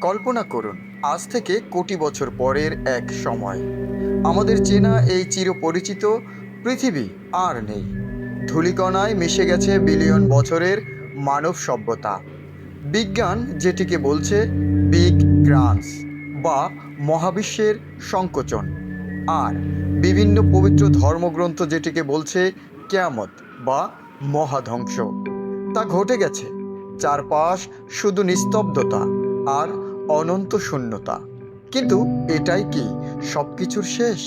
কল্পনা করুন, আজ থেকে কোটি বছর পরের এক সময় আমাদের চেনা এই চিরপরিচিত পৃথিবী আর নেই। ধূলিকণায় মিশে গেছে বিলিয়ন বছরের মানব সভ্যতা। বিজ্ঞান যেটিকে বলছে বিগ ক্রান্স বা মহাবিশ্বের সংকোচন, আর বিভিন্ন পবিত্র ধর্মগ্রন্থ যেটিকে বলছে কিয়ামত বা মহাধ্বংস, তা ঘটে গেছে। চারপাশ শুধু নিস্তব্ধতা আর অনন্ত শূন্যতা। কিন্তু এটাই কি সব কিছুর শেষ?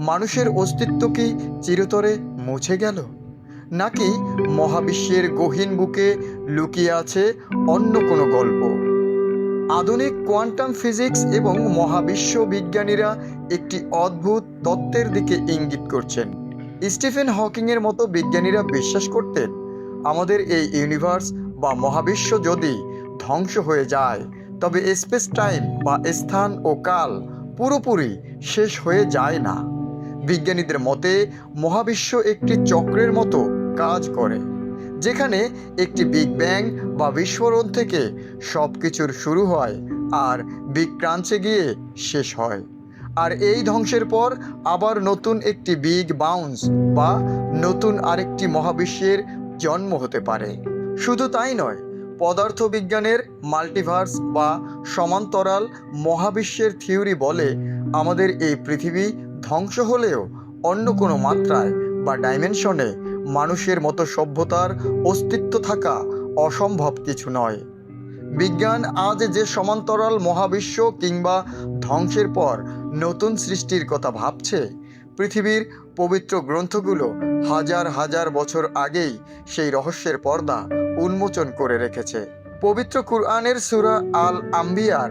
মানুষের অস্তিত্ব কি চিরতরে মুছে গেল, নাকি মহাবিশ্বের গহীন বুকে লুকিয়ে আছে অন্য কোনো গল্প? আধুনিক কোয়ান্টাম ফিজিক্স এবং মহাবিশ্ব বিজ্ঞানীরা একটি অদ্ভুত তত্ত্বের দিকে ইঙ্গিত করছেন। স্টিফেন হকিংয়ের মতো বিজ্ঞানীরা বিশ্বাস করতেন, আমাদের এই ইউনিভার্স বা মহাবিশ্ব যদি ধ্বংস হয়ে যায়, তবে স্পেস টাইম বা স্থান ও কাল পুরোপুরি শেষ হয়ে যায় না। বিজ্ঞানীদের মতে মহাবিশ্ব একটি চক্রের মতো কাজ করে, যেখানে একটি বিগ ব্যাং বা বিস্ফোরণ থেকে সব কিছুর শুরু হয় আর বিগ ক্রাঞ্চে গিয়ে শেষ হয়। আর এই ধ্বংসের পর আবার নতুন একটি বিগ বাউন্স বা নতুন আরেকটি মহাবিশ্বের জন্ম হতে পারে। শুধু তাই নয়, পদার্থবিজ্ঞানের মাল্টিভার্স বা সমান্তরাল মহাবিশ্বের থিওরি বলে, আমাদের এই পৃথিবী ধ্বংস হলেও অন্য কোনো মাত্রায় বা ডাইমেনশনে মানুষের মতো সভ্যতার অস্তিত্ব থাকা অসম্ভব কিছু নয়। বিজ্ঞান আজ যে সমান্তরাল মহাবিশ্ব কিংবা ধ্বংসের পর নতুন সৃষ্টির কথা ভাবছে, পৃথিবীর পবিত্র গ্রন্থগুলো হাজার হাজার বছর আগেই সেই রহস্যের পর্দা উন্মোচন করে রেখেছে। পবিত্র কুরআনের সূরা আল আম্বিয়ার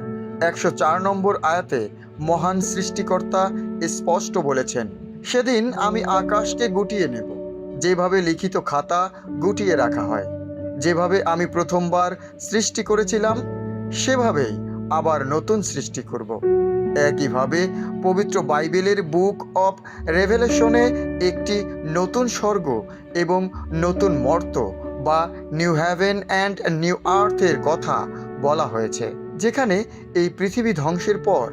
104 নম্বর আয়াতে মহান সৃষ্টিকর্তা স্পষ্ট বলেছেন, সেদিন আমি আকাশকে গুটিয়ে নেব, যেভাবে লিখিত খাতা গুটিয়ে রাখা হয়। যেভাবে আমি প্রথমবার সৃষ্টি করেছিলাম, সেভাবেই আবার নতুন সৃষ্টি করব। একইভাবে পবিত্র বাইবেলের বুক অফ রেভেলেশনে একটি নতুন স্বর্গ এবং নতুন মর্ত বা নিউ হ্যাভেন অ্যান্ড নিউ আর্থের কথা বলা হয়েছে, যেখানে এই পৃথিবী ধ্বংসের পর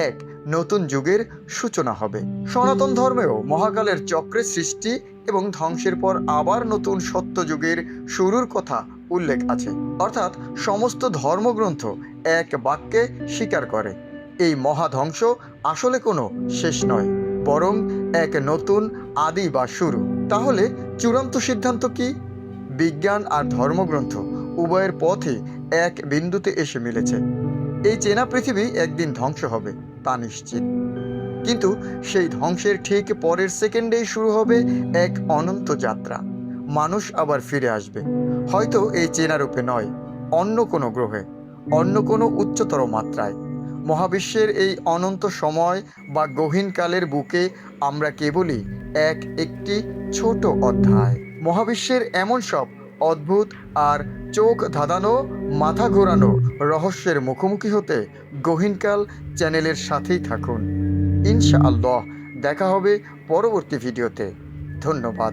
এক নতুন যুগের সূচনা হবে। সনাতন ধর্মেও মহাকালের চক্রের সৃষ্টি এবং ধ্বংসের পর আবার নতুন সত্য যুগের শুরুর কথা উল্লেখ আছে। অর্থাৎ সমস্ত ধর্মগ্রন্থ এক বাক্যে স্বীকার করে, এই মহাধ্বংস আসলে কোনো শেষ নয়, বরং এক নতুন আদি বা শুরু। তাহলে চূড়ান্ত সিদ্ধান্ত কি? বিজ্ঞান আর ধর্মগ্রন্থ উভয়ের পথে এক বিন্দুতে এসে মিলেছে। এই চেনা পৃথিবী একদিন ধ্বংস হবে, তা নিশ্চিত। কিন্তু সেই ধ্বংসের ঠিক পরের সেকেন্ডেই শুরু হবে এক অনন্ত যাত্রা। মানুষ আবার ফিরে আসবে, হয়তো এই চেনা রূপে নয়, অন্য কোনো গ্রহে, অন্য কোনো উচ্চতর মাত্রায়। মহাবিশ্বের এই অনন্ত সময় বা গহীন কালের বুকে আমরা কেবলই একটি ছোট অধ্যায়। মহাবিশ্বের এমন সব অদ্ভুত আর চোখ ধাঁধানো, মাথা ঘোরানো রহস্যের মুখোমুখি হতে গহীনকাল চ্যানেলের সাথেই থাকুন। ইনশাআল্লাহ দেখা হবে পরবর্তী ভিডিওতে। ধন্যবাদ।